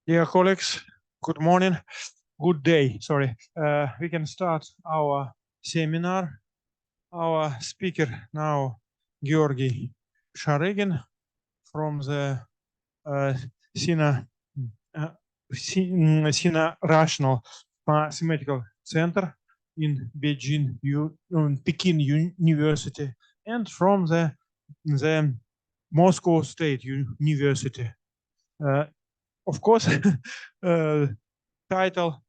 Dear colleagues, good morning, good day. Sorry. We can start our seminar. Our speaker now, Georgy Sharygin from the Sina Rational Mathematical Center in Peking University, and from the Moscow State University. Of course, title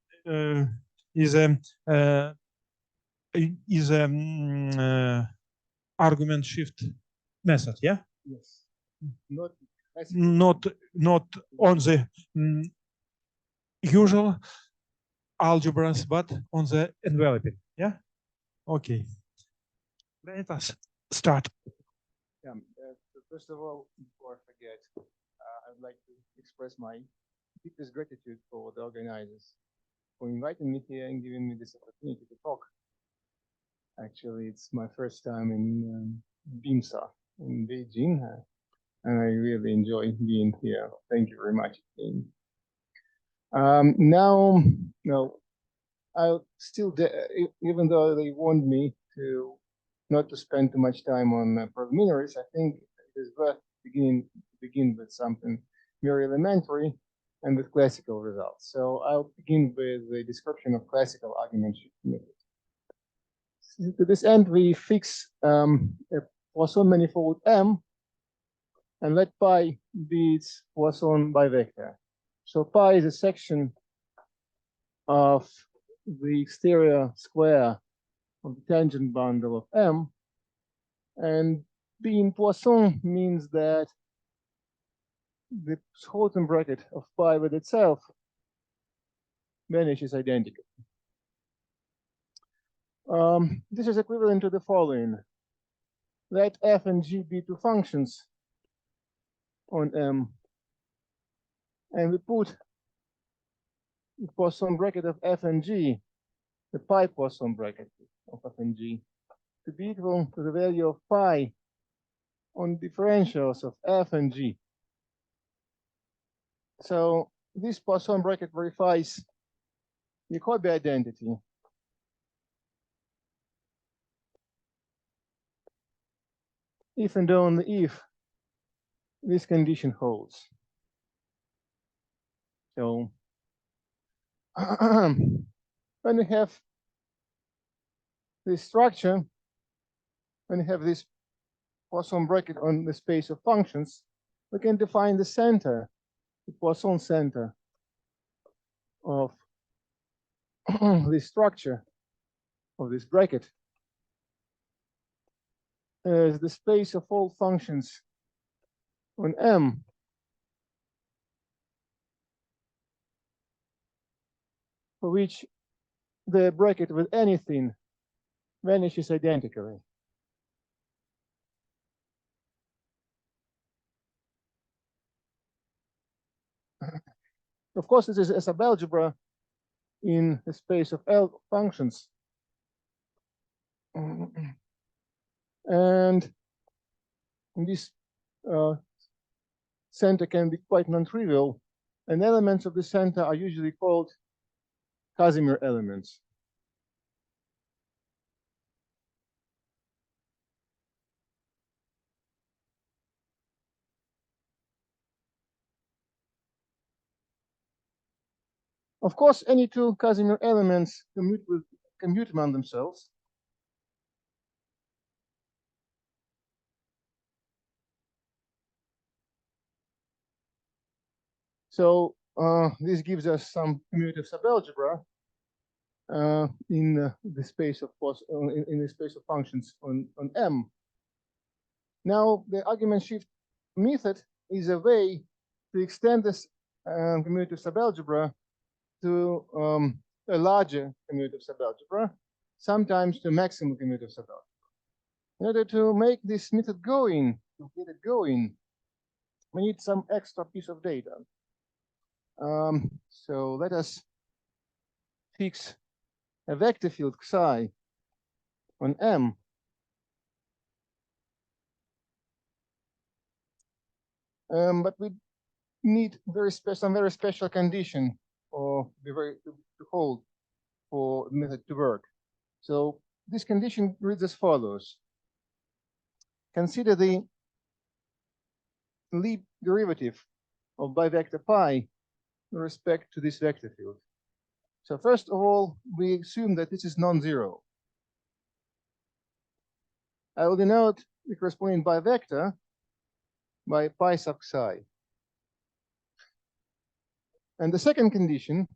is a argument shift method. Yeah. Yes. Not Not on the usual algebras, but on the enveloping. Yeah. Okay. Let us start. Yeah. First of all, before I forget, I'd like to express my deepest gratitude for the organizers for inviting me here and giving me this opportunity to talk. Actually, it's my first time in BIMSA in Beijing, and I really enjoy being here. Thank you very much. Now, I'll still, even though they warned me to not to spend too much time on preliminaries, I think it is worth begin with something very elementary and with classical results. So I'll begin with the description of classical argument shift method. To this end, we fix a Poisson manifold M and let pi be its Poisson bivector. So pi is a section of the exterior square of the tangent bundle of M, and being Poisson means that the Schouten bracket of pi with itself vanishes identically. This is equivalent to the following. Let f and g be two functions on M, and we put the Poisson bracket of f and g, the pi Poisson bracket of f and g, to be equal to the value of pi on differentials of f and g. So this Poisson bracket verifies the Jacobi identity. If and only if this condition holds. So when we have this structure, when we have this Poisson bracket on the space of functions, we can define the center, the Poisson center of this structure of this bracket as the space of all functions on M for which the bracket with anything vanishes identically. Of course, this is a subalgebra in the space of L functions. And this center can be quite non-trivial, and elements of the center are usually called Casimir elements. Of course, any two Casimir elements commute among themselves. So this gives us some commutative subalgebra in the space of functions on M. Now, the argument shift method is a way to extend this commutative subalgebra to a larger commutative subalgebra, sometimes to maximum commutative subalgebra. In order to make this method going, to get it going, we need some extra piece of data. So let us fix a vector field psi on M. But we need some very special condition to hold for the method to work. So this condition reads as follows. Consider the lead derivative of bivector pi with respect to this vector field. So first of all, we assume that this is non-zero. I will denote the corresponding bivector by pi sub psi. And the second condition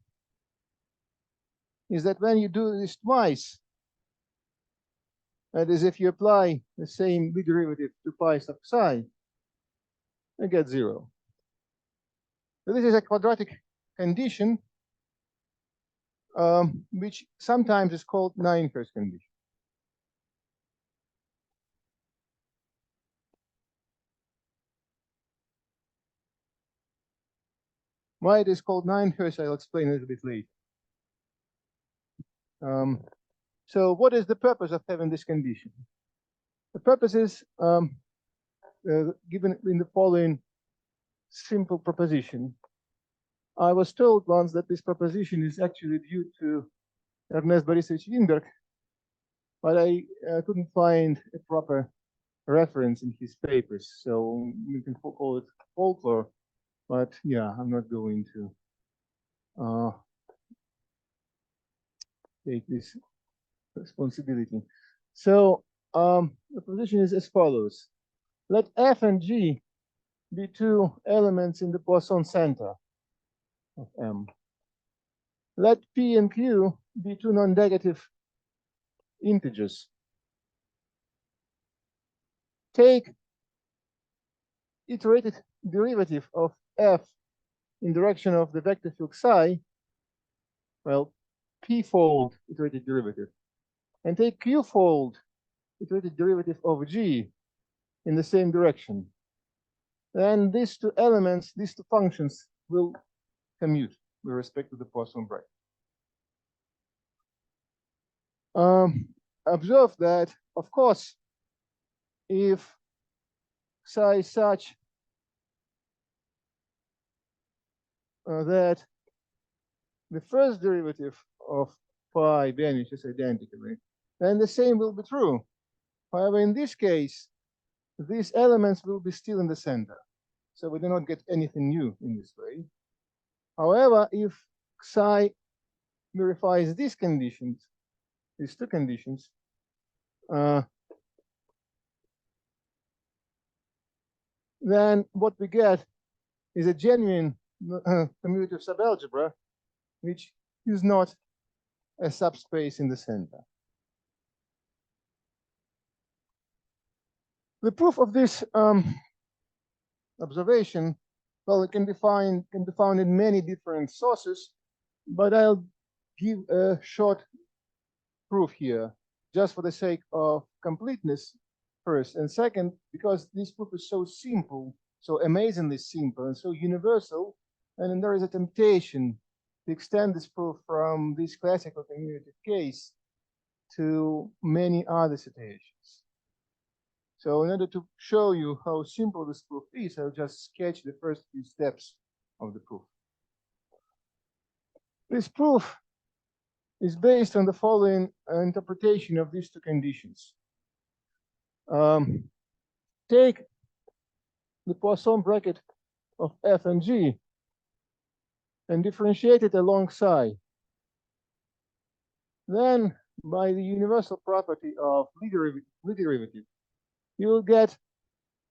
is that when you do this twice, that is, if you apply the same lead derivative to pi sub psi, you get 0. So this is a quadratic condition, which sometimes is called Ninehurst condition. Why it is called Ninehurst, I'll explain a little bit later. So what is the purpose of having this condition? The purpose is given in the following simple proposition. I was told once that this proposition is actually due to Ernest Borisovich Winberg, but I couldn't find a proper reference in his papers. So we can call it folklore, but yeah, I'm not going to take this responsibility. So the position is as follows. Let F and G be two elements in the Poisson center of M. Let P and Q be two non-negative integers. Take iterated derivative of F in direction of the vector field psi, well, P-fold iterated derivative, and take Q-fold iterated derivative of G in the same direction. Then these two elements, these two functions will commute with respect to the Poisson bracket. Observe that, of course, if psi is such that the first derivative of phi vanishes identically, then the same will be true. However, in this case, these elements will be still in the center. So we do not get anything new in this way. However, if psi verifies these conditions, these two conditions, then what we get is a genuine commutative subalgebra, which is not a subspace in the center. The proof of this observation, well, it can be found in many different sources, but I'll give a short proof here, just for the sake of completeness first, and second, because this proof is so simple, so amazingly simple, and so universal, and there is a temptation to extend this proof from this classical commutative case to many other situations. So in order to show you how simple this proof is, I'll just sketch the first few steps of the proof. This proof is based on the following interpretation of these two conditions. Take the Poisson bracket of F and G and differentiate it along psi. Then, by the universal property of lead derivative, you will get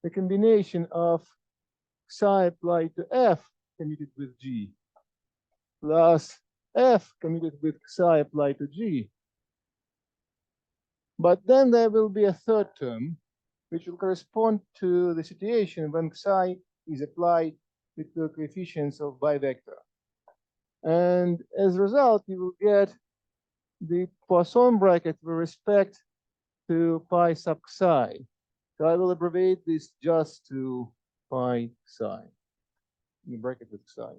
the combination of psi applied to F commuted with G plus F commuted with psi applied to G. But then there will be a third term, which will correspond to the situation when psi is applied with the coefficients of bivector. And as a result, you will get the Poisson bracket with respect to pi sub psi. So I will abbreviate this just to pi psi, in the bracket with psi.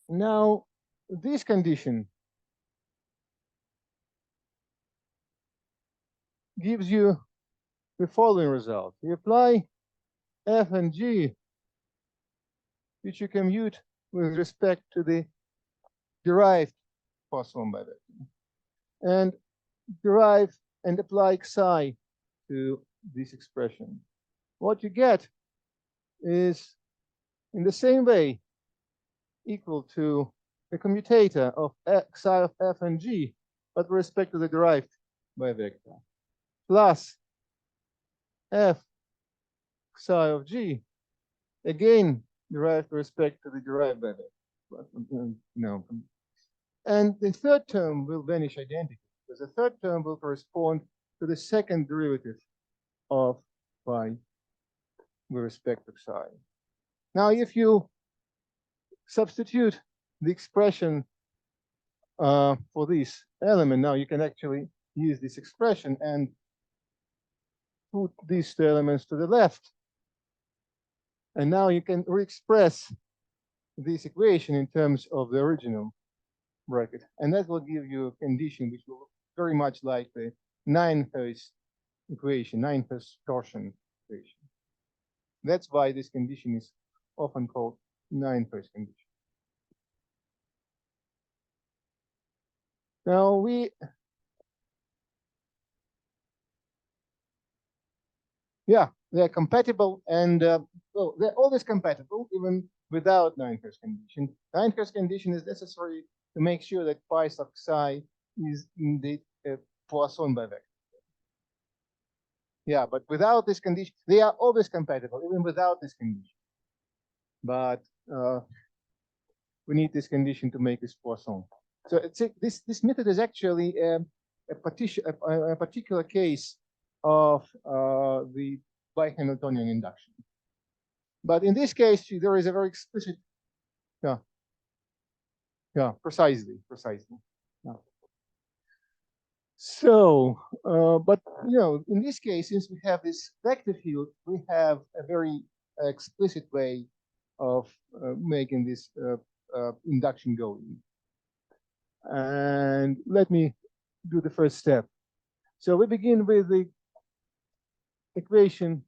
Now, this condition gives you the following result. You apply f and g, which you commute with respect to the derived Poisson by vector, and derive and apply psi to this expression. What you get is, in the same way, equal to the commutator of psi of f and g, but with respect to the derived by vector, plus f psi of g, again derived with respect to the derived by vector. No. And the third term will vanish identically, because the third term will correspond to the second derivative of phi with respect to psi. Now, if you substitute the expression for this element, now you can actually use this expression and put these two elements to the left. And now you can re-express this equation in terms of the original bracket. And that will give you a condition which will look very much like the Ninehurst equation, Ninehurst torsion equation. That's why this condition is often called Ninehurst condition. Now they're compatible, and well, they're always compatible even without Ninehurst condition. Ninehurst condition is necessary to make sure that phi sub psi is indeed Poisson by vector. Yeah, but without this condition, they are always compatible, even without this condition. But we need this condition to make this Poisson. So this method is actually a particular case of the bi-Hamiltonian induction. But in this case, there is a very explicit, precisely. Yeah. So, but in this case, since we have this vector field, we have a very explicit way of making this induction going. And let me do the first step. So we begin with the equation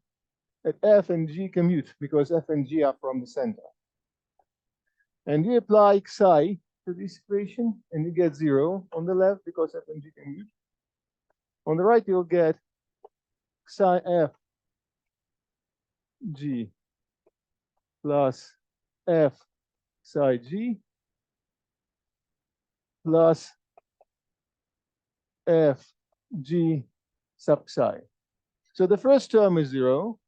that f and g commute, because f and g are from the center. And you apply psi to this equation, and you get 0 on the left because f and g commute. On the right, you'll get psi f g plus f psi g plus f g sub psi. So the first term is 0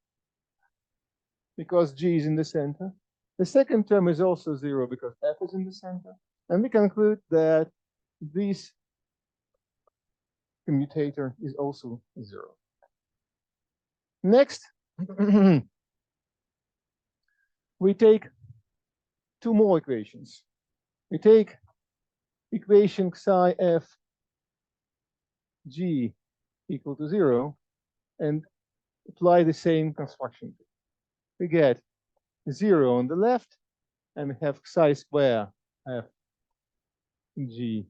because g is in the center. The second term is also 0 because f is in the center. And we conclude that this commutator is also 0. Next, we take two more equations. We take equation psi f g equal to 0 and apply the same construction. We get 0 on the left, and we have psi square f g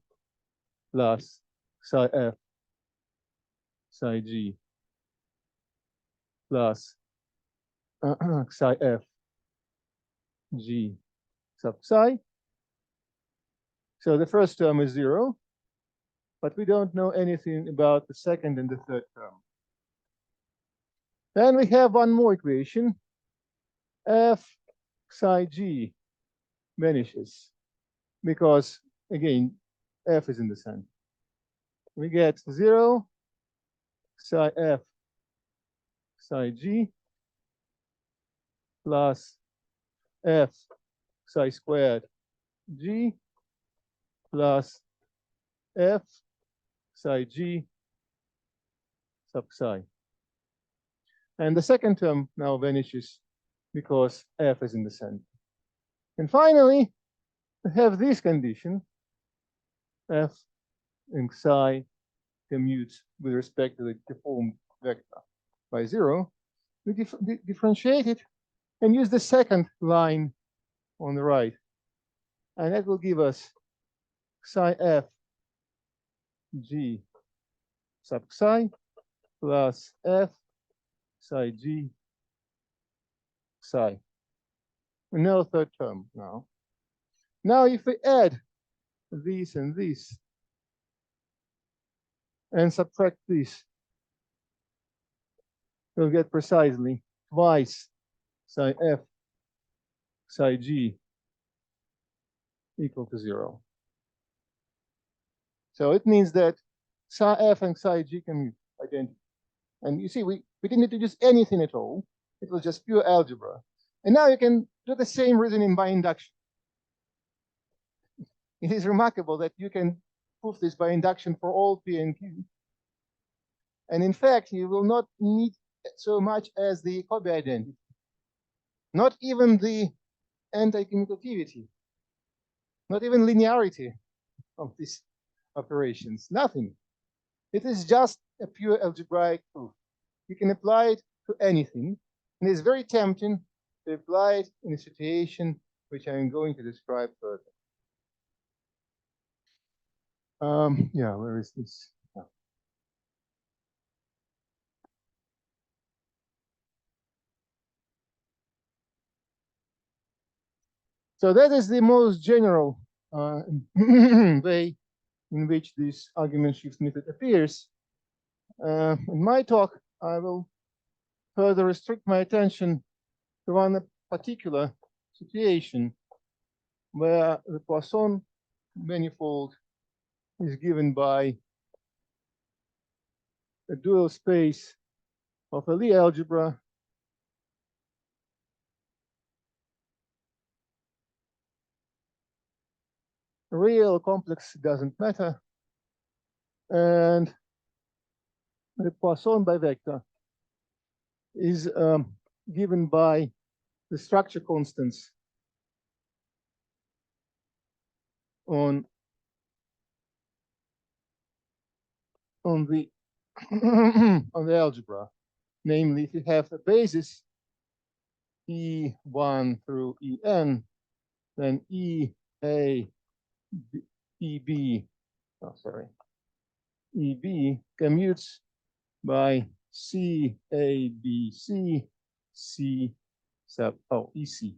plus psi f psi g plus psi f g sub psi. So the first term is 0, but we don't know anything about the second and the third term. Then we have one more equation. F psi g vanishes because, again, f is in the center. We get 0 psi f psi g plus f psi squared g plus f psi g sub psi. And the second term now vanishes because f is in the center. And finally, we have this condition, f and psi commutes with respect to the deformed vector by 0. We differentiate it and use the second line on the right. And that will give us psi f g sub psi plus f psi g, psi. No third term now. Now if we add this and this and subtract this, we'll get precisely twice psi f psi g equal to 0. So it means that psi f and psi g can be identical. And you see, we didn't introduce anything at all. It was just pure algebra. And now you can do the same reasoning by induction. It is remarkable that you can prove this by induction for all P and Q. And in fact, you will not need so much as the Jacobi identity, not even the anti-commutativity, not even linearity of these operations, nothing. It is just a pure algebraic proof. You can apply it to anything, and it's very tempting to apply it in a situation which I'm going to describe further. Yeah, where is this? Oh. So that is the most general way in which this argument shift method appears. In my talk, I will further restrict my attention to one particular situation where the Poisson manifold is given by a dual space of a Lie algebra real complex doesn't matter, and the Poisson bivector is given by the structure constants on the on the algebra. Namely, if you have a basis E1 through En, then EB commutes by CABC C sub EC.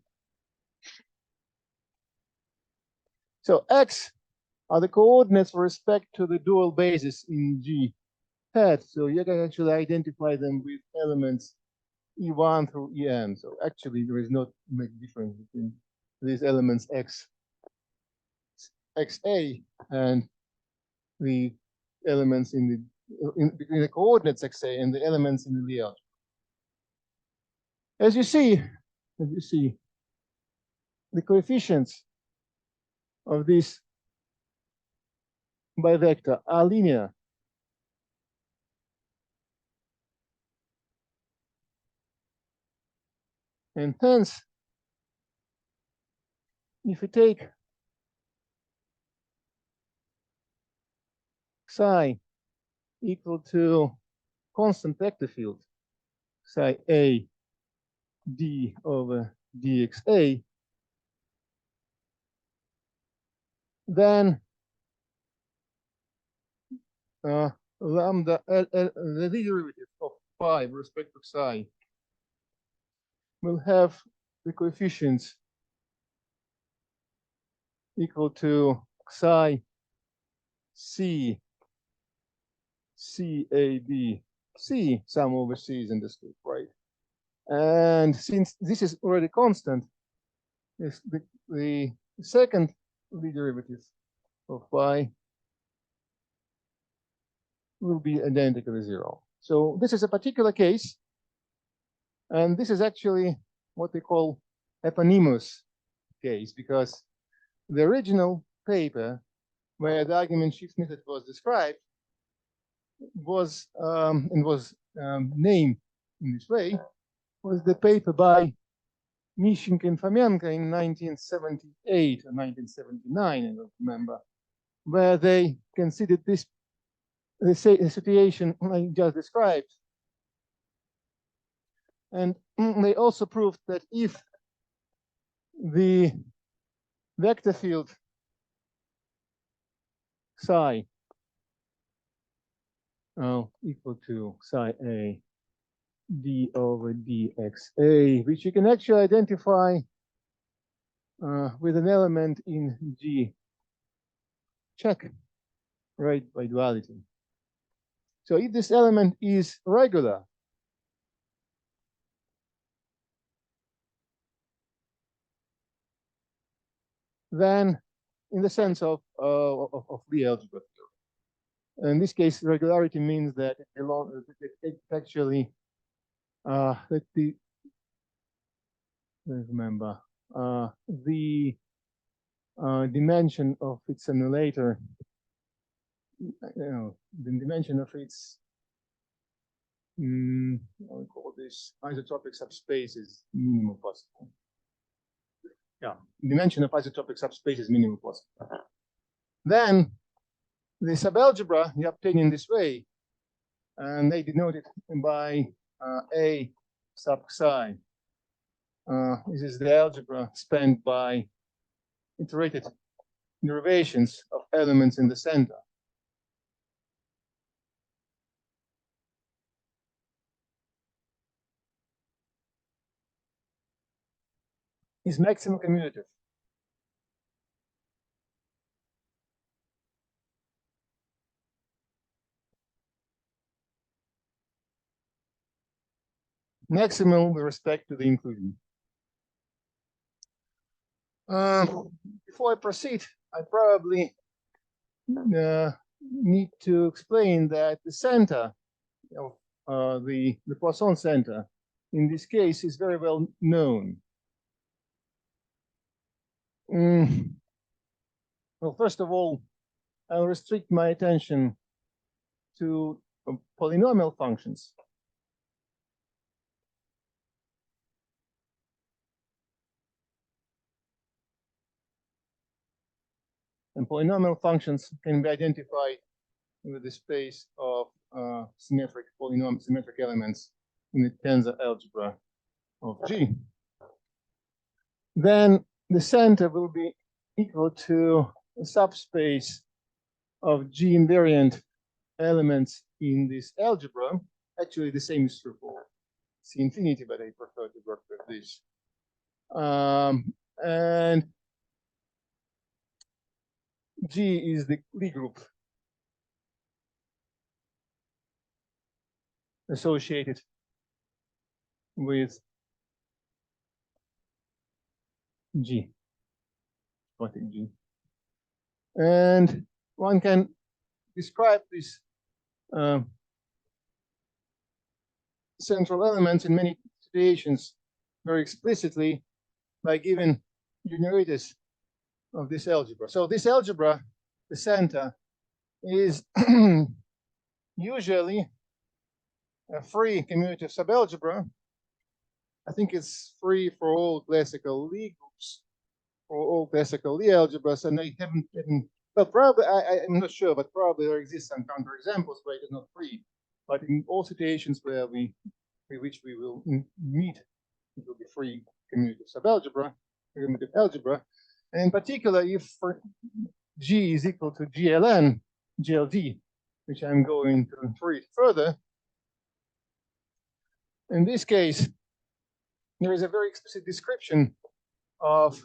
So X are the coordinates with respect to the dual basis in G hat. So you can actually identify them with elements E1 through En. So actually there is not a difference between these elements XA and the elements between the coordinates XA and the elements in the Lie algebra. As you see, the coefficients of this bivector are linear. And hence, if you take psi equal to constant vector field, psi A d over dxa, then lambda, the derivative of phi with respect to psi will have the coefficients equal to psi c CAB c, sum over c is understood, right? And since this is already constant, is the second derivative of phi will be identical to 0. So this is a particular case, and this is actually what they call eponymous case, because the original paper where the argument shift method was described was named in this way, was the paper by Mishink and Fomenko in 1978 or 1979, I don't remember, where they considered this the situation I just described. And they also proved that if the vector field psi equal to psi A d over dxa, which you can actually identify with an element in G check, right, by duality. So if this element is regular, then in the sense of Lie algebra theory. In this case, regularity means that it actually let the remember the dimension of its annulator, the dimension of its what we call this isotropic subspace is minimum possible. Yeah, dimension of isotropic subspace is minimum possible. Then the subalgebra you obtain in this way, and they denote it by A sub psi. This is the algebra spanned by iterated derivations of elements in the center. Is maximum commutative. Maximal with respect to the inclusion. Before I proceed, I probably need to explain that the center of the Poisson center in this case is very well known. Well, first of all, I'll restrict my attention to polynomial functions. And polynomial functions can be identified with the space of symmetric elements in the tensor algebra of G. Then the center will be equal to a subspace of G invariant elements in this algebra. Actually, the same is true for C infinity, but I prefer to work with this. And G is the Lie group associated with G, G. And one can describe these central elements in many situations very explicitly by giving generators of this algebra. So this algebra, the center, is usually a free commutative subalgebra. I think it's free for all classical Lie groups, for all classical Lie algebras, and I haven't well, probably, I'm not sure, but probably there exist some counterexamples where it is not free. But in all situations where which we will meet, it will be free commutative subalgebra, commutative algebra. And in particular, if G is equal to GLN, GLD, which I'm going to treat further, in this case, there is a very explicit description of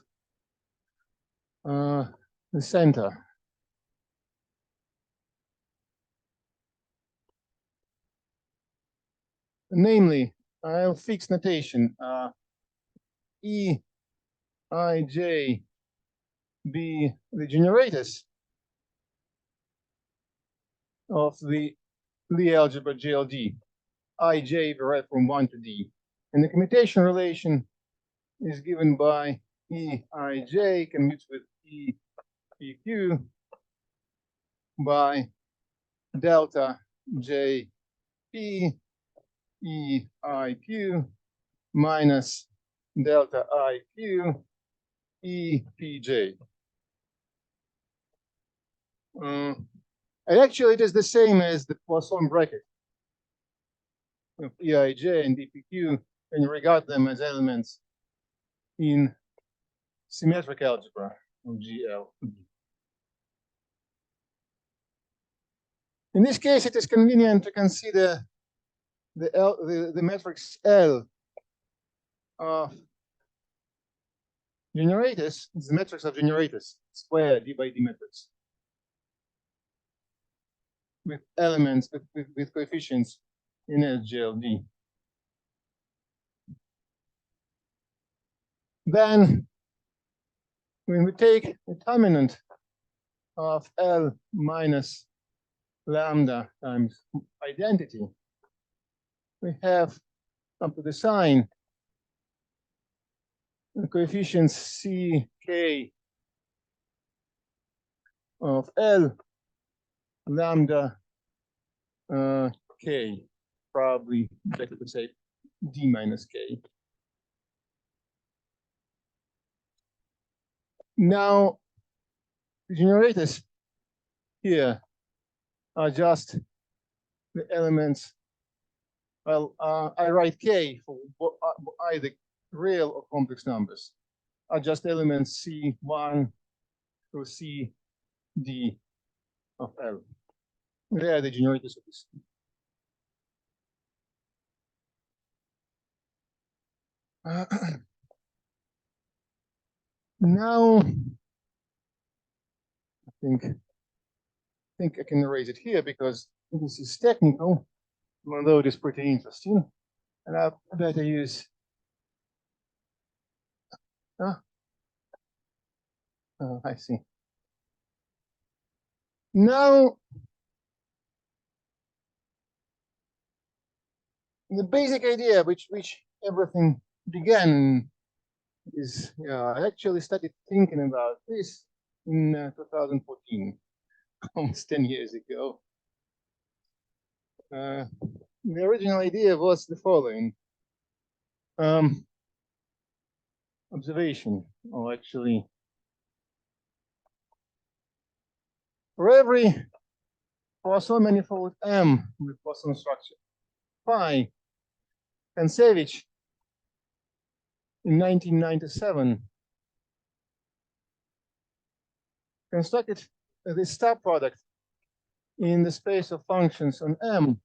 the center. Namely, I'll fix notation E, I, J be the generators of the Lie algebra GLD. I, J derived from 1 to D. And the commutation relation is given by E, I, J commutes with E, P, Q by delta J, P, E, I, Q minus delta I, Q, E, P, J. And actually, it is the same as the Poisson bracket of EIJ and DPQ, and you regard them as elements in symmetric algebra of GL. In this case, it is convenient to consider the matrix L of generators is the matrix of generators, square D by D matrix, with elements with coefficients in SGLD. Then, when we take the determinant of L minus lambda times identity, we have up to the sign the coefficients CK of L lambda K, probably better to say D minus K. Now, the generators here are just the elements. Well, I write K for either real or complex numbers, are just elements C1 through CD of L. They are the generators of this. Now, I think I can erase it here because this is technical, although it is pretty interesting. And I better use I see. Now, the basic idea which everything began is, I actually started thinking about this in 2014, almost 10 years ago. The original idea was the following. Observation, or actually, for every Poisson manifold M with Poisson structure, phi, Kansevich in 1997 constructed this star product in the space of functions on M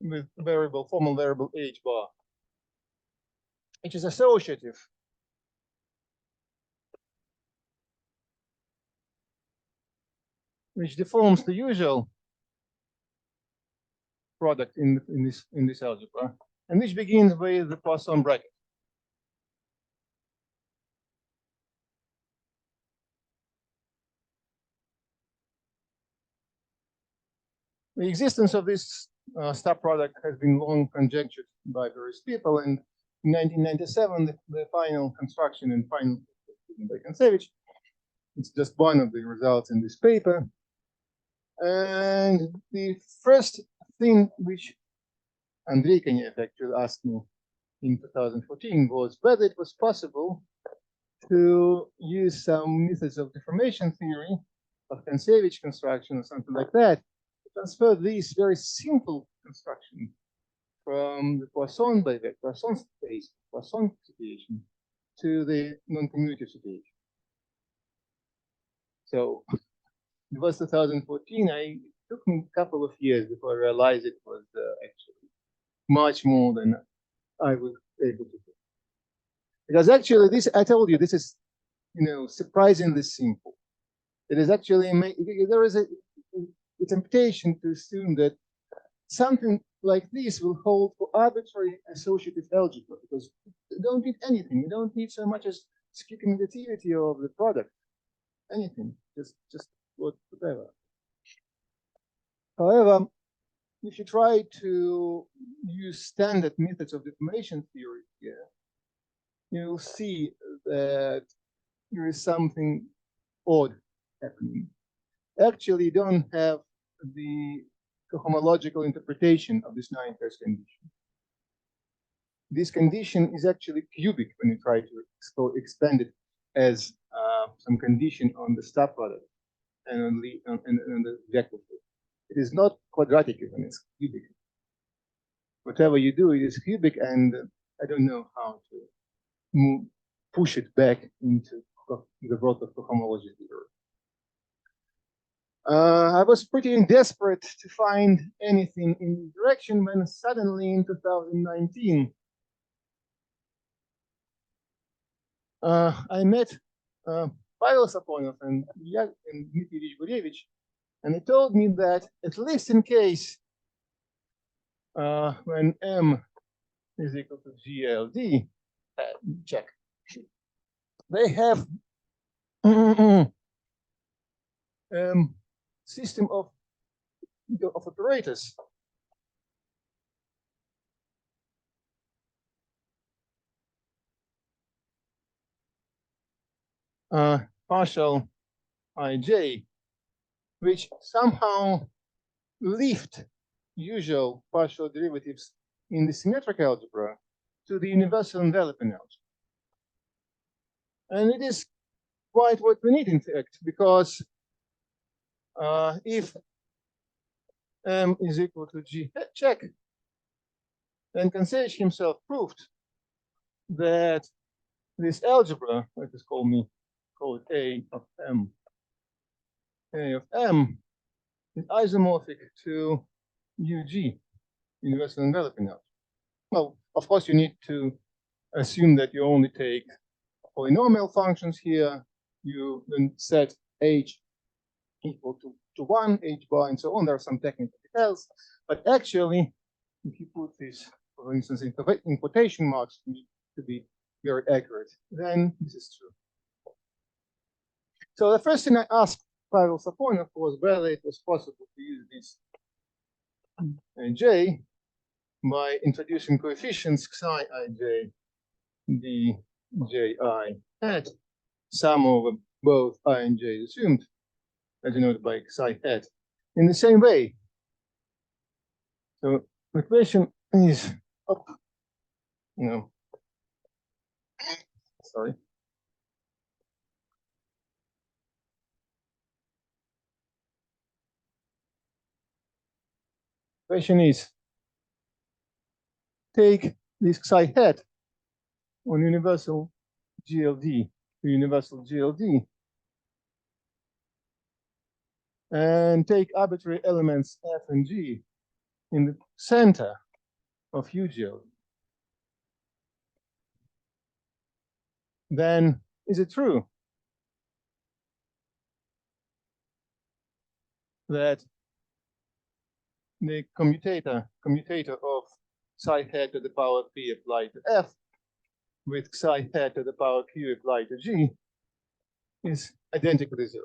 with formal variable H bar, which is associative. Which deforms the usual product in this algebra, and which begins with the Poisson bracket. The existence of this star product has been long conjectured by various people, and in 1997, the final construction and final by Kansevich, it's just one of the results in this paper. And the first thing which Andrei Konev actually asked me in 2014 was whether it was possible to use some methods of deformation theory of Kansevich construction or something like that to transfer this very simple construction from the Poisson by the Poisson space, Poisson situation, to the non-commutative situation. So it was 2014. It took me a couple of years before I realized it was actually much more than I was able to do. Because actually, this, I told you, this is, surprisingly simple. It is actually, there is a temptation to assume that something like this will hold for arbitrary associative algebra, because you don't need anything. You don't need so much as skew commutativity of the product, anything, just whatever. However, if you try to use standard methods of deformation theory here, you'll see that there is something odd happening. Actually, you don't have the cohomological interpretation of this nine-test condition. This condition is actually cubic when you try to expand it as some condition on the star product and on the vector field. It is not quadratic when it's cubic. Whatever you do, it is cubic, and I don't know how to push it back into the world of cohomology theory. I was pretty desperate to find anything in this direction when suddenly in 2019, I met Pavel Safonov and Dmitry Gurevich, and they told me that at least in case when M is equal to GLD, check, they have system of operators. Partial ij, which somehow lift usual partial derivatives in the symmetric algebra to the universal enveloping algebra. And it is quite what we need, in fact, because if M is equal to G check, then Kontsevich himself proved that this algebra, let us call it A of M, A of M, is isomorphic to UG, universal enveloping algebra. Well, of course, you need to assume that you only take polynomial functions here. You then set H equal to 1, H bar, and so on. There are some technical details. But actually, if you put this, for instance, in quotation marks to be very accurate, then this is true. So the first thing I asked Pavel Safonov was whether it was possible to use this J by introducing coefficients psi ij d ji hat, sum over both I and j assumed, as denoted by psi hat, in the same way. So the question is, sorry. Question is, take this psi hat on universal GLD to universal GLD and take arbitrary elements F and G in the center of UGLD. Then is it true that the commutator of psi hat to the power p applied to F with psi hat to the power q applied to G is identical to 0?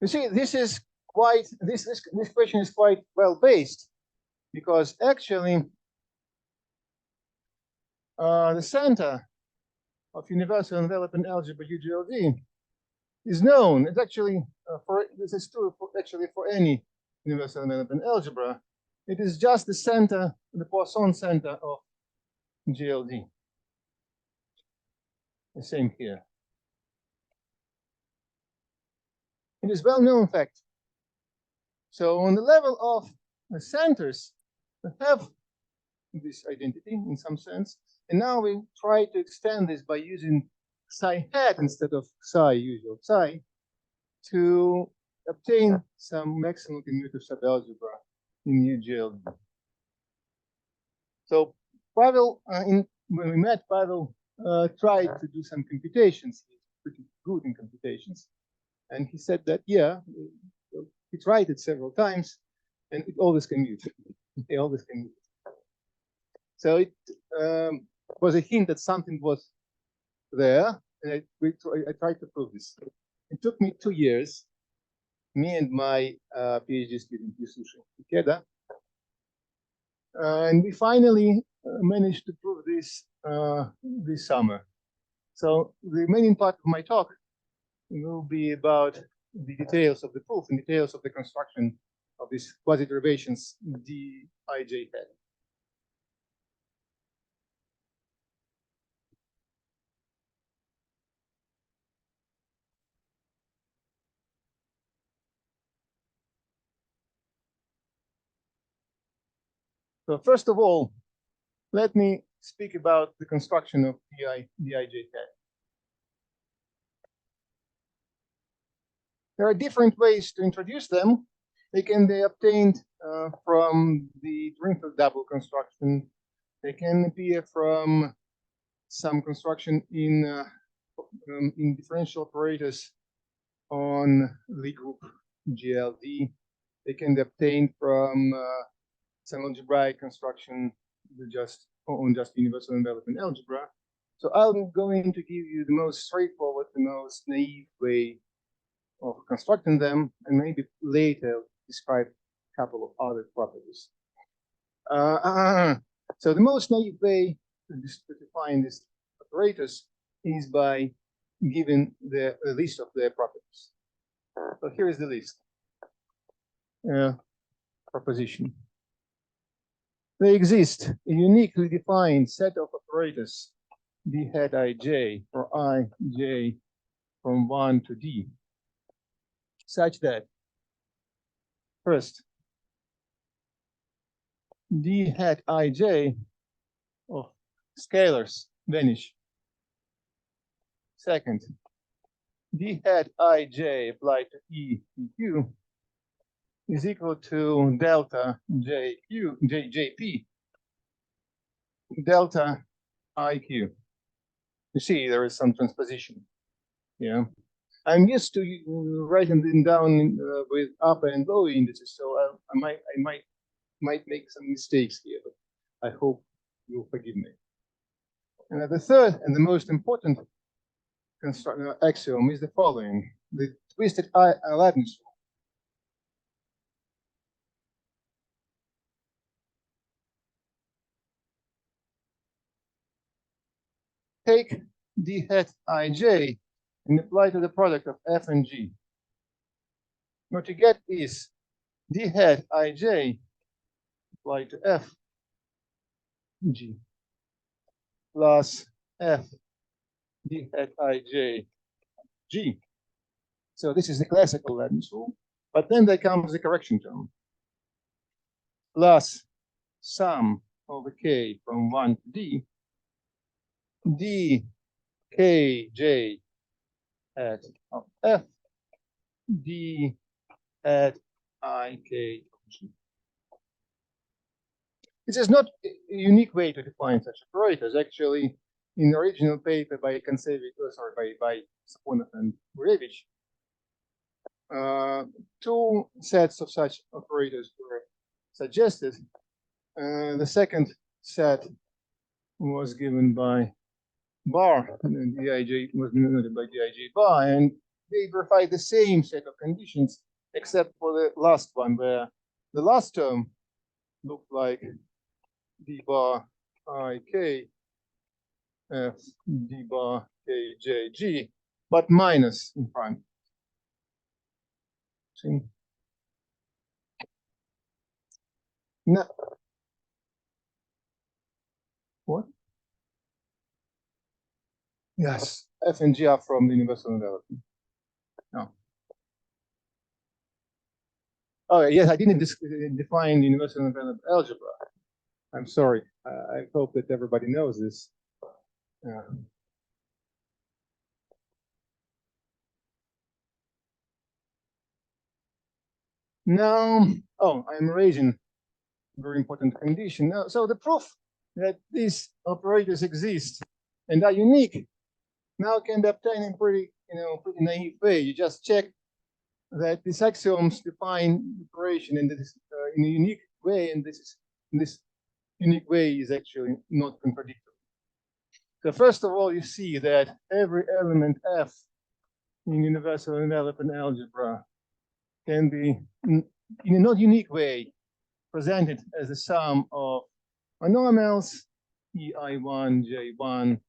You see, this is quite this question is quite well based, because actually the center of universal enveloping algebra UGLD is known. It's actually this is true for any universal enveloping algebra. It is just the center, the Poisson center of GLD. The same here. It is well known fact. So on the level of the centers, we have this identity in some sense. And now we try to extend this by using psi hat instead of psi, usual psi, to obtain some maximal commutative subalgebra in UGLD. So Pavel, when we met, Pavel tried to do some computations. He's pretty good in computations. And he said that, yeah, he tried it several times, and it always commutes. It always commutes. So it was a hint that something was there, and I tried to prove this. It took me 2 years, me and my PhD student, Y.Ikeda, and we finally managed to prove this this summer. So the remaining part of my talk will be about the details of the proof and details of the construction of these quasi-derivations dij hat. So first of all, let me speak about the construction of dij hat. There are different ways to introduce them. They can be obtained from the Drinfeld double construction. They can appear from some construction in differential operators on Lie group GLD. They can be obtained from some algebraic construction on just universal envelopment algebra. So I'm going to give you the most straightforward, the most naive way of constructing them, and maybe later describe a couple of other properties. So the most naive way to define these operators is by giving the list of their properties. So here is the list. Proposition. They exist a uniquely defined set of operators d hat ij for ij from 1 to d, such that first d hat ij of scalars vanish. Second, d hat ij applied to e and q is equal to delta jp delta iq. You see, there is some transposition. Yeah, I'm used to writing them down with upper and lower indices, so I might make some mistakes here, but I hope you'll forgive me. And the third and the most important axiom is the following: the twisted Leibniz rule. Take d hat ij and apply to the product of f and g. What you get is d hat ij applied to f g plus f d hat ij g. So this is the classical Leibniz rule, but then there comes the correction term plus sum over k from 1 to d d kj at of f d at ikg. This is not a unique way to define such operators. Actually, in the original paper by by Saponov and Gurevich, two sets of such operators were suggested. The second set was given by Bar, and DIJ was noted by DIJ Bar, and they verified the same set of conditions, except for the last one, where the last term looked like d bar ik f d bar kjg, but minus in front. See? No. What? Yes, f and g are from the universal envelopment. No. Oh, yes, I didn't define the universal envelopment algebra. I'm sorry. I hope that everybody knows this. Now, I'm raising a very important condition. Now, so the proof that these operators exist and are unique now can be obtained in pretty naive way. You just check that these axioms define operation in this in a unique way, and this unique way is actually not contradictory. So first of all, you see that every element f in universal envelopment algebra can be, in a not unique way, presented as the sum of monomials ei1, j1,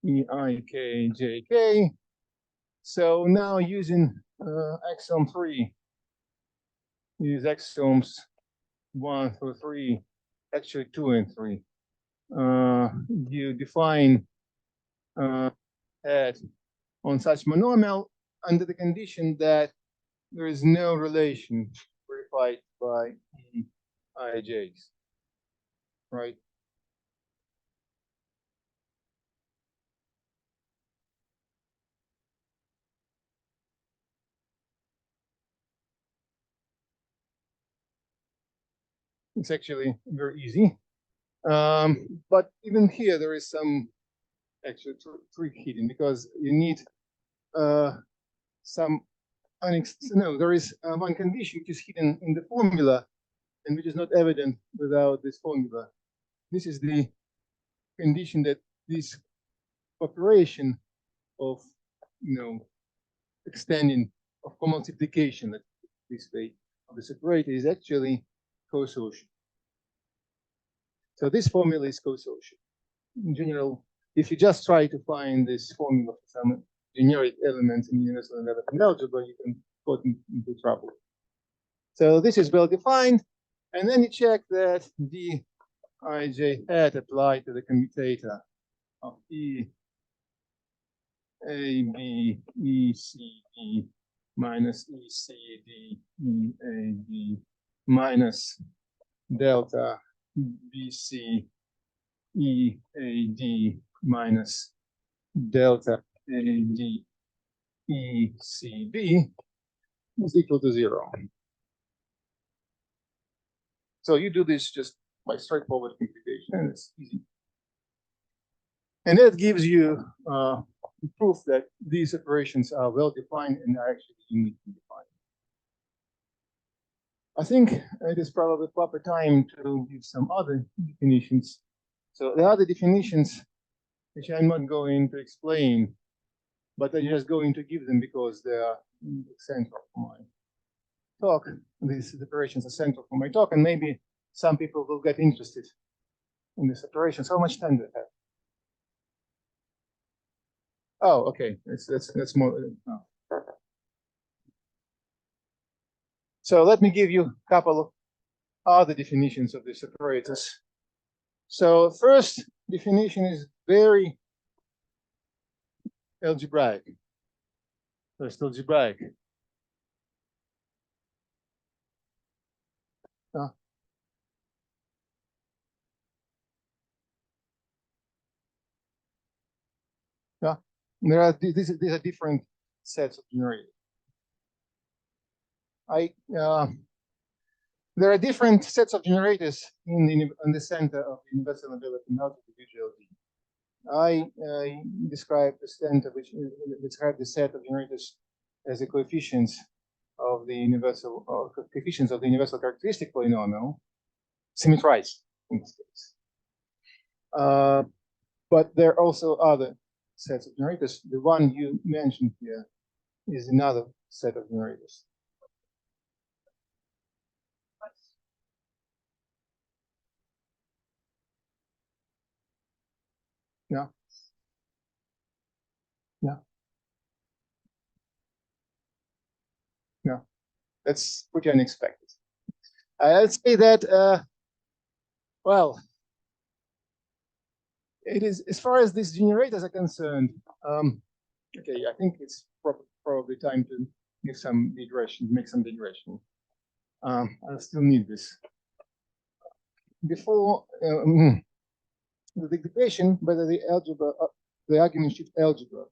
eik, jk. So now using axiom 3, use axioms 1 through 3, actually 2 and 3. You define head on such monomial under the condition that there is no relation verified by eij's, right? It's actually very easy. But even here, there is some actually trick hidden, because you need some there is one condition which is hidden in the formula and which is not evident without this formula. This is the condition that this operation of extending of multiplication, this way, of the separator is actually co-social. So this formula is co-social. In general, if you just try to find this formula for some generic elements in universal enveloping algebra, you can get into trouble. So this is well defined, and then you check that the Ij hat applied to the commutator of E A B E C D minus E C D E A B minus delta B C E A D minus delta A D E C B is equal to 0. So you do this just by straightforward computation, and it's easy. And that gives you proof that these operations are well defined and are actually uniquely defined. I think it is probably proper time to give some other definitions. So the other definitions, which I'm not going to explain, but I'm just going to give them because they are central for my talk. These operations are central for my talk, and maybe some people will get interested in these operations. How much time do I have? Oh, okay. That's more. Oh, perfect. So let me give you a couple of other definitions of these operators. So first definition is very algebraic. First algebraic. Yeah, these are different sets of generators. There are different sets of generators in the center of the universal enveloping algebra UGLD. I describe the center, which describe the set of generators as the coefficients of the universal characteristic polynomial, symmetrized in this case. But there are also other sets of generators. The one you mentioned here is another set of generators. Yeah. Yeah. Yeah. That's pretty unexpected. Let's say that, well, it is, as far as these generators are concerned, okay, I think it's probably time to give some digression, make some digression. I still need this. Before the digression, whether the algebra, the argument shift algebra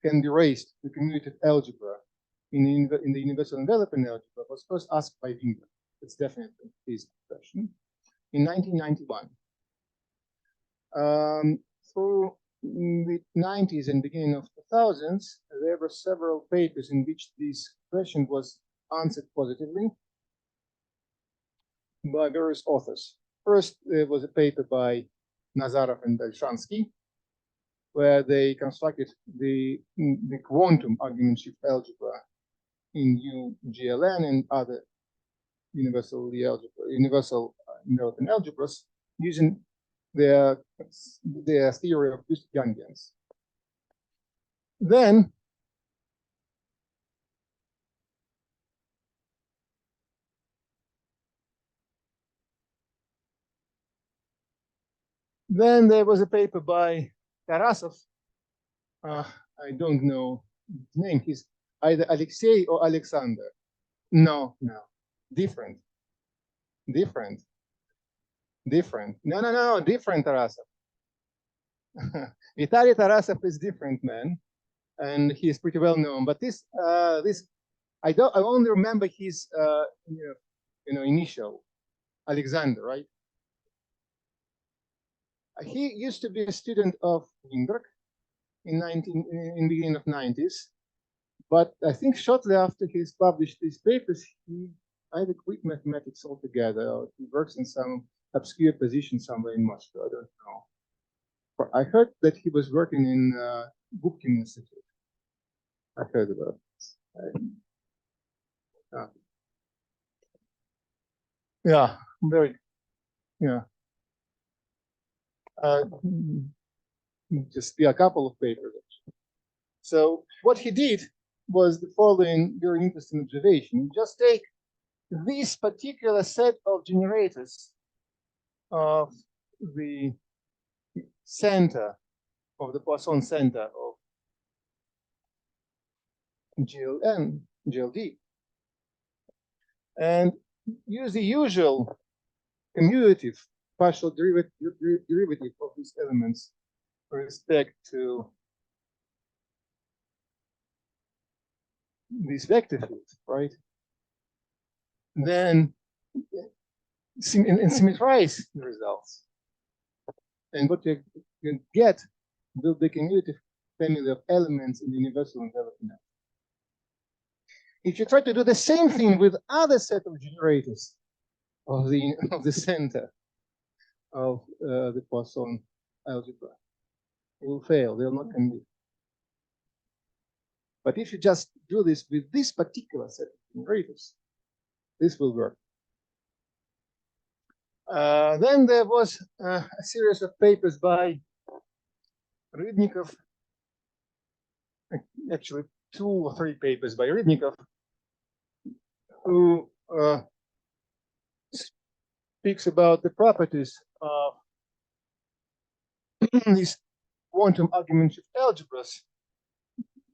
can be raised to commutative algebra in the universal enveloping algebra was first asked by Winkler. It's definitely his question in 1991. Through the 90s and beginning of the 2000s, there were several papers in which this question was answered positively by various authors. First, there was a paper by Nazarov and Bolshansky, where they constructed the quantum argument shift algebra in UGLN and other universal enveloping algebras using their theory of Youngians. Then there was a paper by Tarasov. I don't know his name. He's either Alexei or Alexander. No, different. No, different Tarasov. Vitaly Tarasov is different, man, and he is pretty well known. But this I only remember his initial. Alexander, right? He used to be a student of Weinberg in the beginning of 90s, but I think shortly after he's published these papers, he either quit mathematics altogether or he works in some obscure position somewhere in Moscow. I don't know. But I heard that he was working in Gubkin Institute. I heard about this. Yeah, very, yeah. Just a couple of papers. So what he did was the following very interesting observation. Just take this particular set of generators of the center of the Poisson center of GLN, GLD, and use the usual commutative partial derivative of these elements with respect to this vector field, right? Then symmetrize the results. And what you can get will be commutative family of elements in the universal enveloping. If you try to do the same thing with other set of generators of the center of the Poisson algebra, it will fail. They will not commute. But if you just do this with this particular set of generators, this will work. Then there was a series of papers by Rybnikov, actually 2 or 3 papers by Rybnikov, who speaks about the properties of these quantum argument shift algebras.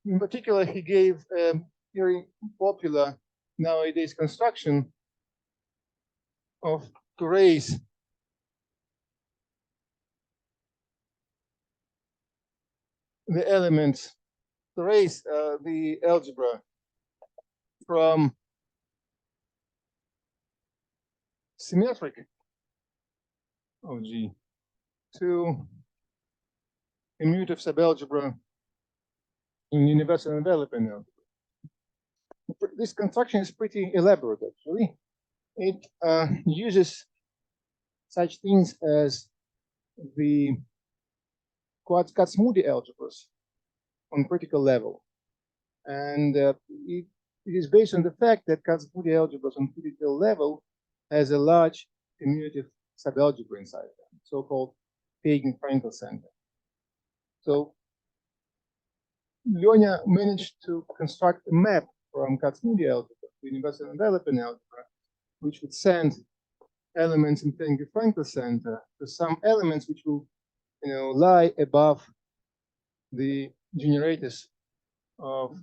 In particular, he gave a very popular nowadays construction of to raise the elements, to raise the algebra from symmetric of G to commutative subalgebra in universal enveloping algebra. This construction is pretty elaborate, actually. It uses such things as the Kac-Moody algebras on critical level. And it is based on the fact that Kac-Moody algebras on critical level has a large commutative subalgebra inside them, so-called Pagan-Frankel center. So Lyonya managed to construct a map from Kac-Moody algebra to universal enveloping algebra, which would send elements in Pagan-Frankel center to some elements which will, lie above the generators of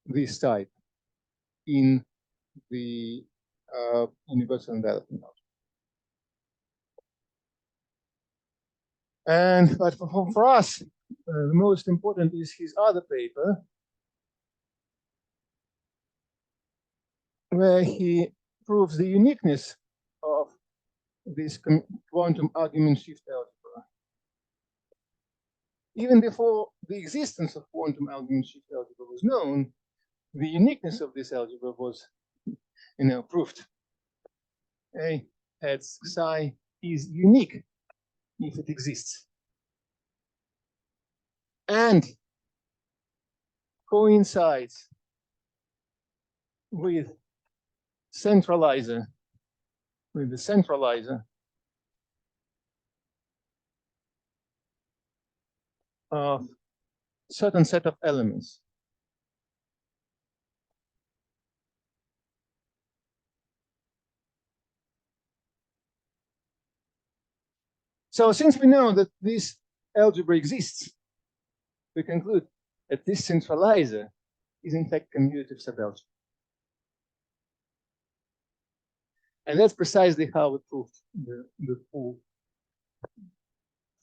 this type in the universal enveloping algebra. And but for us, the most important is his other paper, where he proves the uniqueness of this quantum argument shift algebra. Even before the existence of quantum argument shift algebra was known, the uniqueness of this algebra was, proved. A at psi is unique if it exists, and coincides with the centralizer of certain set of elements. So since we know that this algebra exists, we conclude that this centralizer is in fact commutative subalgebra. And that's precisely how we proved the full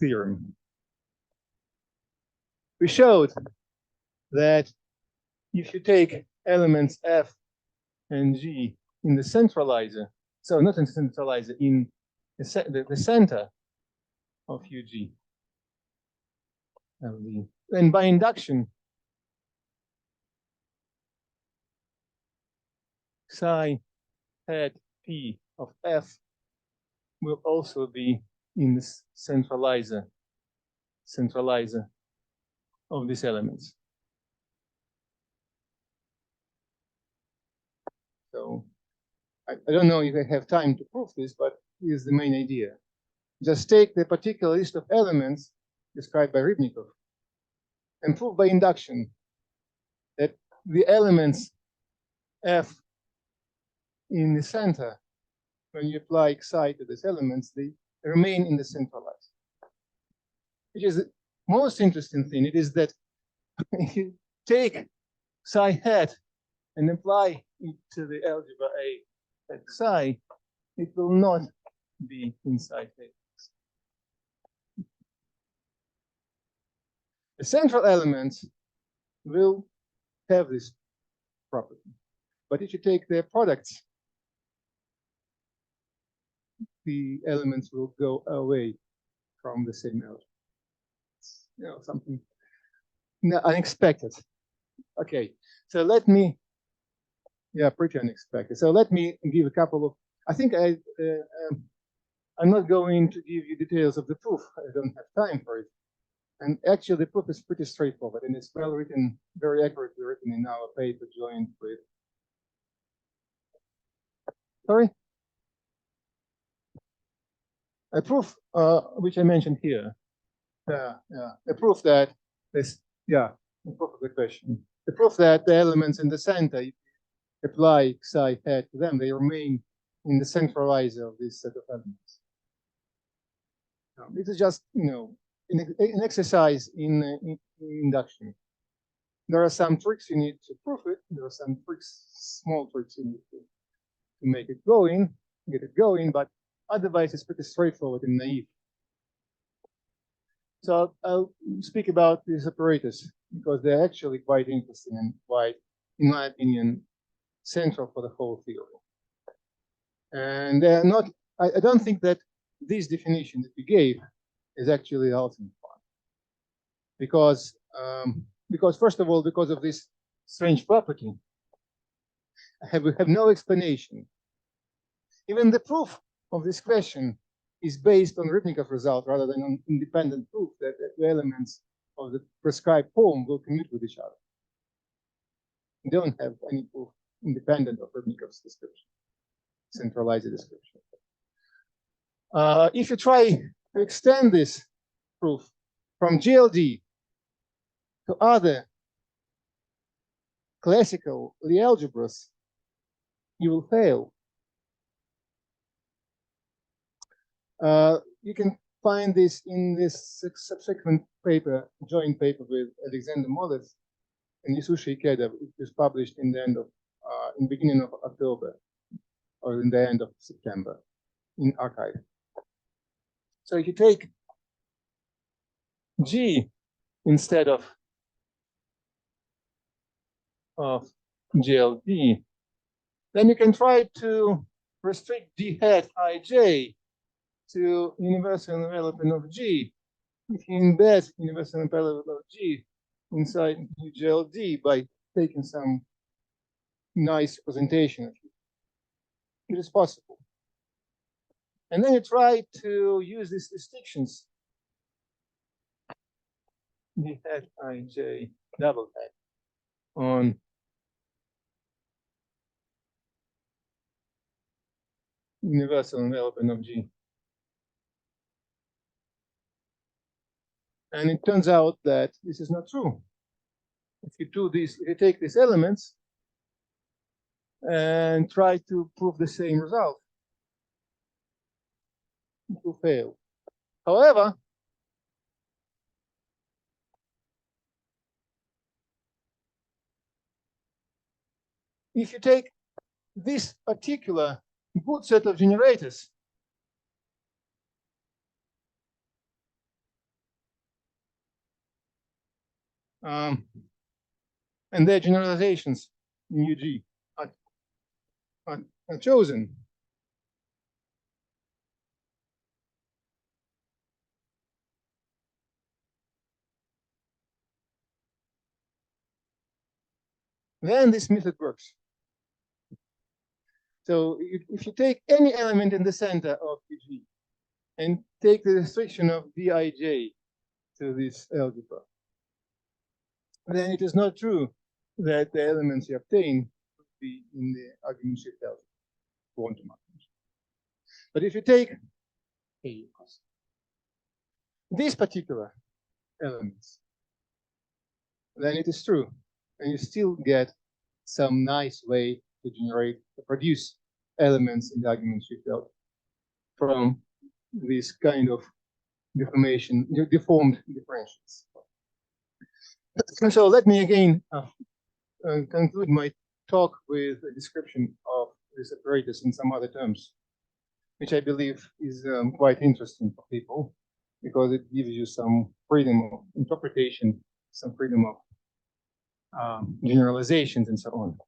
theorem. We showed that if you take elements F and G in the centralizer So not in centralizer, in the center of UG. And by induction, psi hat P of F will also be in this centralizer of these elements. So I don't know if I have time to prove this, but here's the main idea. Just take the particular list of elements described by Rybnikov and prove by induction that the elements F in the center, when you apply psi to these elements, they remain in the centralized. Which is the most interesting thing. It is that if you take psi hat and apply it to the algebra A at psi, it will not be inside A. The central elements will have this property. But if you take their products, the elements will go away from the same algebra. You know, something unexpected. Okay, so let me, yeah, pretty unexpected. So let me give a couple of, I think I'm not going to give you details of the proof. I don't have time for it. And actually, the proof is pretty straightforward, and it's well written, very accurately written in our paper joined with. Sorry? A proof, which I mentioned here. A proof that this, the proof of the question. The proof that the elements in the center, if you apply psi hat to them, they remain in the centralizer of this set of elements. This is just, an exercise in induction. There are some tricks you need to prove it. There are some tricks, small tricks you need to make it going, get it going, but otherwise it's pretty straightforward and naive. So I'll speak about these operators because they're actually quite interesting and quite, in my opinion, central for the whole theory. And they're not, I don't think that this definition that we gave is actually the ultimate one. Because first of all, because of this strange property, we have no explanation. Even the proof of this question is based on Rybnikov result rather than on independent proof that the elements of the prescribed form will commute with each other. We don't have any proof independent of Rybnikov's description, centralized description. If you try to extend this proof from GLD to other classical Lie algebras, you will fail. You can find this in this subsequent paper, joint paper with Alexander Molev and Y.Ikeda. It was published in the end of, in the beginning of October, or in the end of September, in archive. So if you take G instead of GLD, then you can try to restrict D hat Ij to universal envelopment of G. If you embed universal envelopment of G inside GLD by taking some nice representation of it, it is possible. And then you try to use these restrictions, D hat Ij double hat, on universal envelopment of G. And it turns out that this is not true. If you do this, if you take these elements and try to prove the same result, it will fail. However, if you take this particular good set of generators, and their generalizations in UG are chosen, then this method works. So if you take any element in the center of G and take the restriction of Dij to this algebra, then it is not true that the elements you obtain would be in the argument shift algebra, quantum argument. But if you take these particular elements, then it is true, and you still get some nice way to produce elements in the argument shift algebra from this kind of deformed differentials. So let me again conclude my talk with a description of these operators in some other terms, which I believe is quite interesting for people because it gives you some freedom of interpretation, some freedom of generalizations, and so on.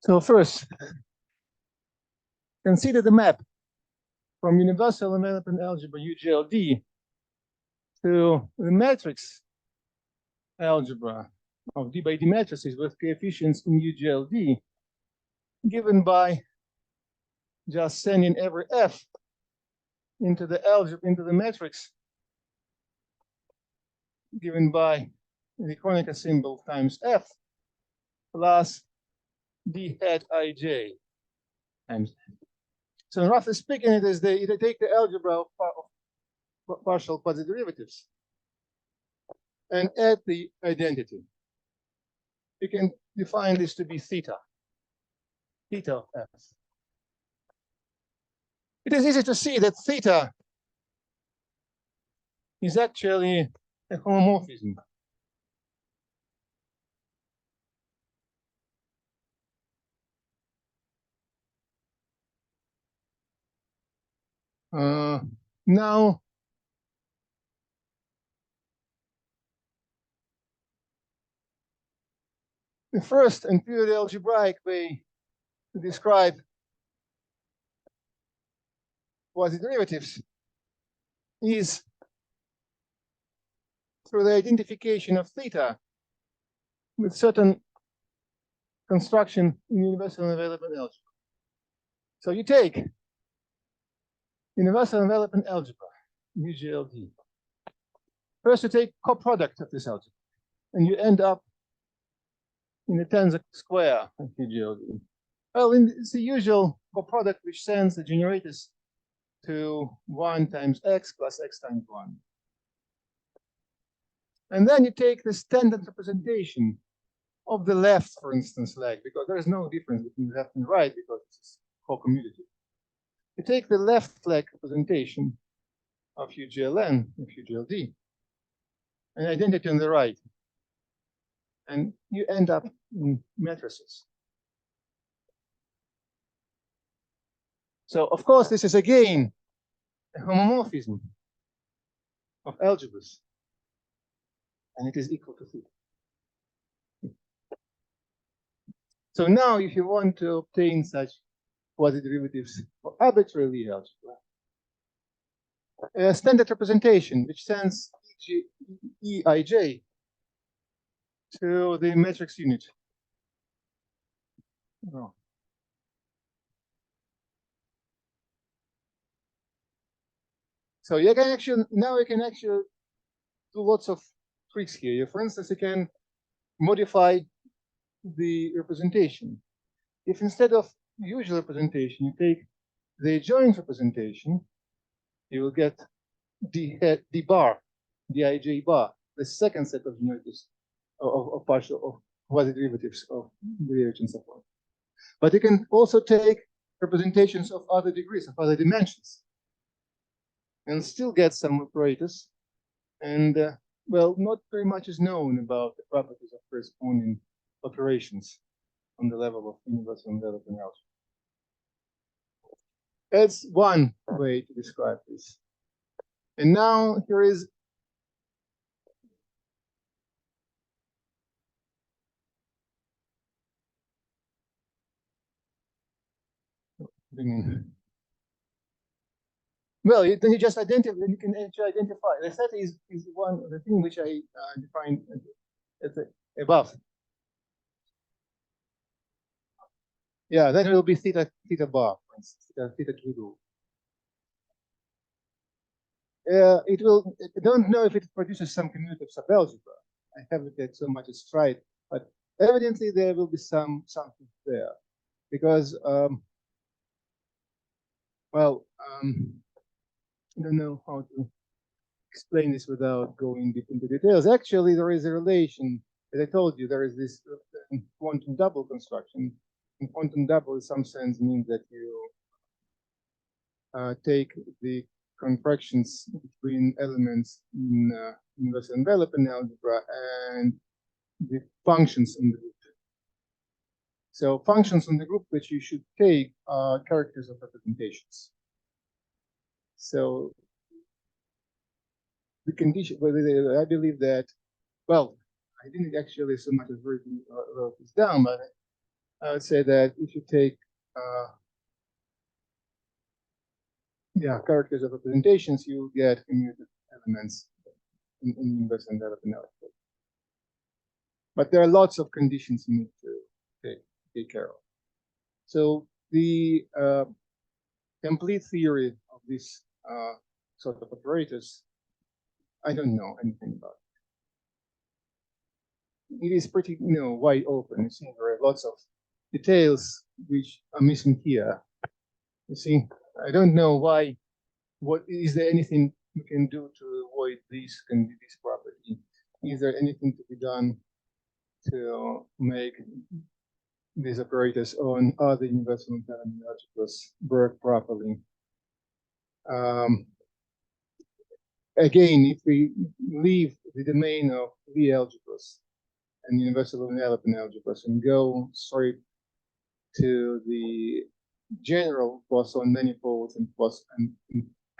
So first, consider the map from universal development algebra UGLD to the matrix algebra of D by D matrices with coefficients in UGLD, given by just sending every F into the algebra, into the matrix, given by the Kronecker symbol times F plus D hat Ij times. So roughly speaking, it is you take the algebra of partial quasi-derivatives and add the identity. You can define this to be theta of F. It is easy to see that theta is actually a homomorphism. Now, the first and purely algebraic way to describe quasi-derivatives is through the identification of theta with certain construction in universal development algebra. So you take universal development algebra, UGLD. First, you take coproduct of this algebra, and you end up in the tensor square of UGLD. Well, it's the usual coproduct which sends the generators to 1 times x plus x times 1. And then you take the standard representation of the left, for instance, leg, because there is no difference between left and right because it's co-commutative. You take the left leg representation of UGLN, of UGLD, and identity on the right. And you end up in matrices. So, of course, this is again a homomorphism of algebras, and it is equal to theta. So now, if you want to obtain such quasi-derivatives for arbitrary algebra, a standard representation which sends Eij to the matrix unit. Oh. So you can actually do lots of tricks here. For instance, you can modify the representation. If instead of usual representation, you take the adjoint representation, you will get D bar, Dij bar, the second set of generators of partial of quasi-derivatives of derivatives and so on. But you can also take representations of other degrees, of other dimensions, and still get some operators. And well, not very much is known about the properties of corresponding operations on the level of universal development algebra. That's one way to describe this. And now here is Well, then you just identify. You can actually identify. The theta is one of the thing which I defined at the above. Yeah, then it will be theta bar, for instance, theta cube. It will. I don't know if it produces some commutative subalgebra. I haven't had so much as tried, but evidently there will be something there, because I don't know how to explain this without going deep into details. Actually, there is a relation. As I told you, there is this quantum double construction. And quantum double, in some sense, means that you take the contractions between elements in universal enveloping algebra and the functions in the group. So functions in the group that you should take are characters of representations. So the condition, I believe that, well, I didn't actually so much as wrote this down, but I would say that if you take characters of representations, you get commutative elements in universal enveloping algebra. But there are lots of conditions you need to take care of. So the complete theory of this sort of operators, I don't know anything about it. It is pretty, wide open. You see, there are lots of details which are missing here. You see, I don't know why. What is there anything you can do to avoid this property? Is there anything to be done to make these operators on other universal enveloping algebras work properly? Again, if we leave the domain of the algebras and universal enveloping algebras and go straight to the general Poisson manifolds and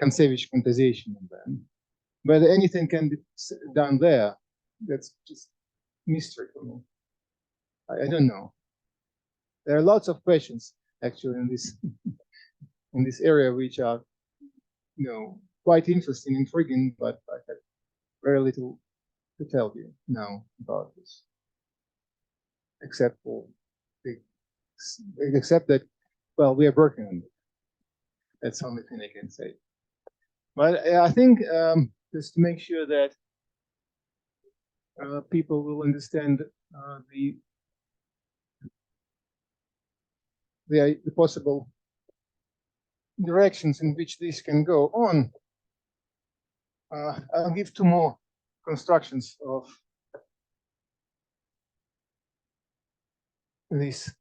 Kontsevich quantization of them, whether anything can be done there, that's just mystery for me. I don't know. There are lots of questions actually in this area which are, quite interesting, intriguing, but I have very little to tell you now about this, except that, well, we are working on it. That's the only thing I can say. But I think just to make sure that people will understand the possible directions in which this can go on, I'll give two more constructions of this.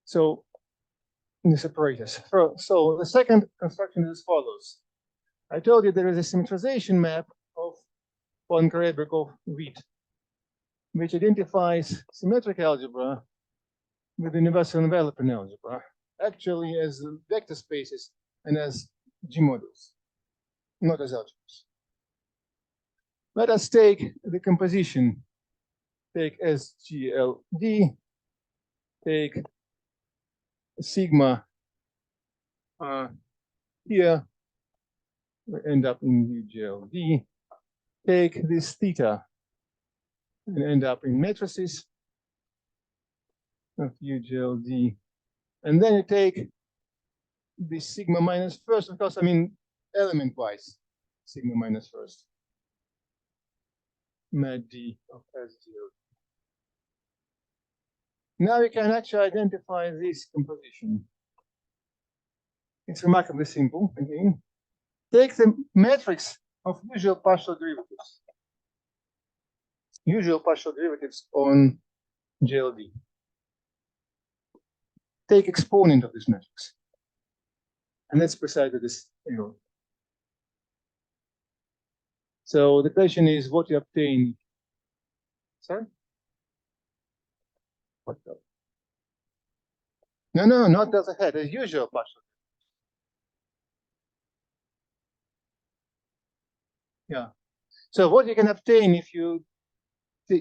So these operators. So the second construction is as follows. I told you there is a symmetrization map of Poisson-Karébrekov-Witt, which identifies symmetric algebra with universal enveloping algebra, actually as vector spaces and as G modules, not as algebras. Let us take the composition. Take SGLD, take sigma here, we end up in UGLD. Take this theta and end up in matrices of UGLD. And then you take this sigma minus first, of course, I mean element-wise, sigma minus first. Mat D of SGLD. Now we can actually identify this composition. It's remarkably simple, again. Take the matrix of usual partial derivatives. Usual partial derivatives on GLD. Take exponent of this matrix. And let's precise this error. So the question is what you obtain. Sorry? What delta? No, not delta hat, as usual partial. Yeah. So what you can obtain if you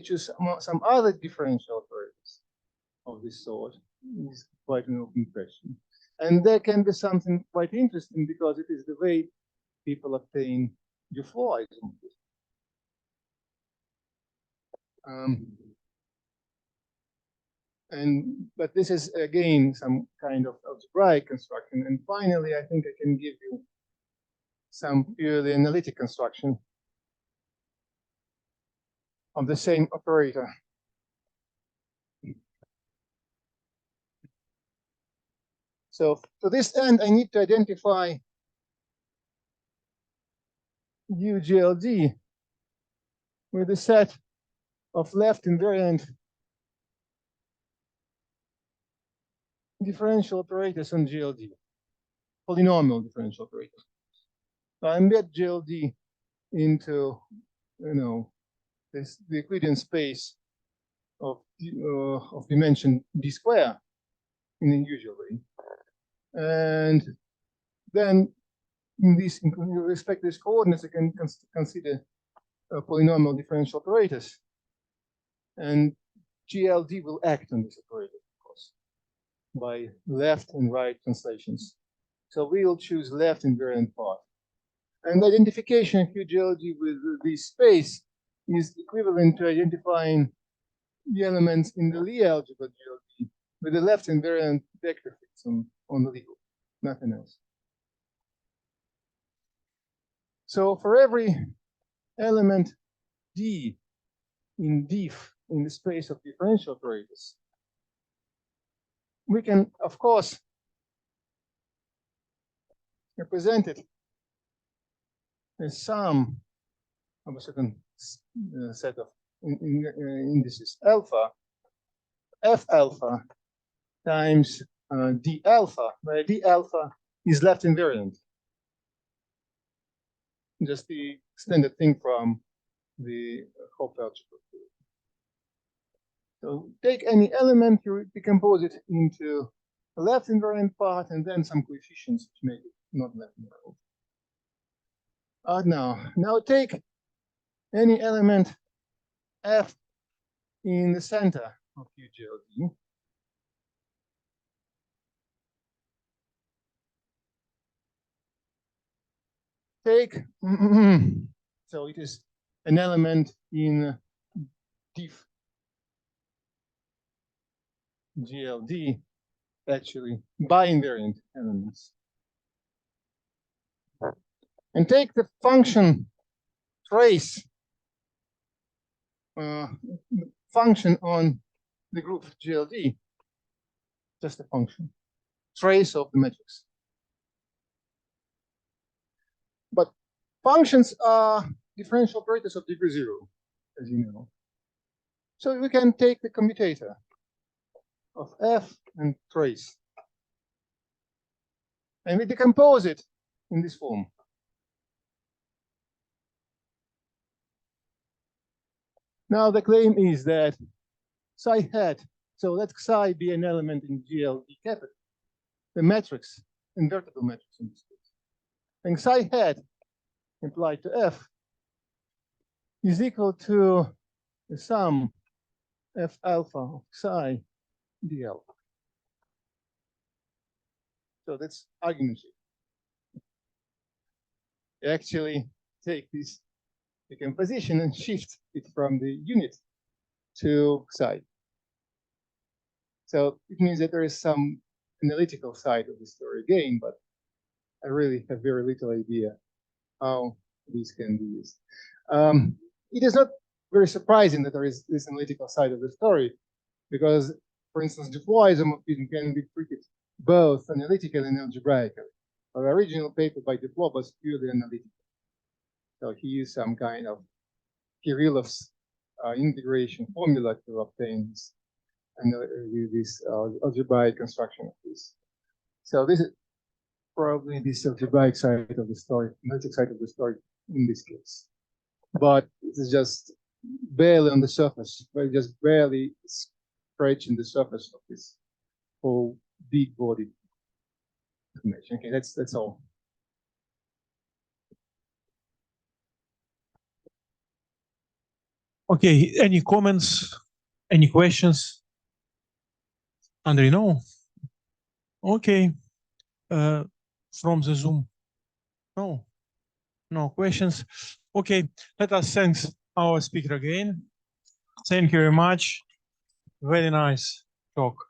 choose some other differential operators of this sort is quite an open question. And there can be something quite interesting because it is the way people obtain Dufour isomorphism. But this is again some kind of algebraic construction. And finally, I think I can give you some purely analytic construction of the same operator. So to this end, I need to identify UGLD with a set of left invariant differential operators on GLD, polynomial differential operators. So I embed GLD into, the Euclidean space of dimension d square in the usual way. And then in respect to these coordinates, I can consider polynomial differential operators. And GLD will act on this operator, of course, by left and right translations. So we will choose left invariant part. And identification of UGLD with this space is equivalent to identifying the elements in the Lie algebra GLD with the left invariant vector fix on the Lie, nothing else. So for every element D in diff in the space of differential operators, we can, of course, represent it as sum of a certain set of indices alpha, F alpha times D alpha, where D alpha is left invariant. Just the standard thing from the Hopf algebra. So take any element, you decompose it into a left invariant part and then some coefficients which make it not left invariant. Now take any element F in the center of UGLD. Take, so it is an element in diff GLD, actually bi-invariant elements. And take the function trace function on the group GLD, just a function, trace of the matrix. But functions are differential operators of degree 0, as you know. So we can take the commutator of F and trace. And we decompose it in this form. Now the claim is that psi hat, so let psi be an element in GLD capital, the matrix, invertible matrix in this case. And psi hat applied to F is equal to the sum F alpha of psi d alpha. So that's argument shape. You actually take this decomposition and shift it from the unit to psi. So it means that there is some analytical side of the story again, but I really have very little idea how these can be used. It is not very surprising that there is this analytical side of the story, because, for instance, Dufour isomorphism can be treated both analytically and algebraically. The original paper by Dufour was purely analytical. So he used some kind of Kirilov's integration formula to obtain this, algebraic construction of this. So this is probably this algebraic side of the story, analytic side of the story in this case. But this is just barely on the surface, but just barely scratching the surface of this whole big body information. Okay, that's all. Okay, any comments, any questions? Andrei, no. Okay. From the Zoom. No. No questions. Okay. Let us thank our speaker again. Thank you very much. Very nice talk.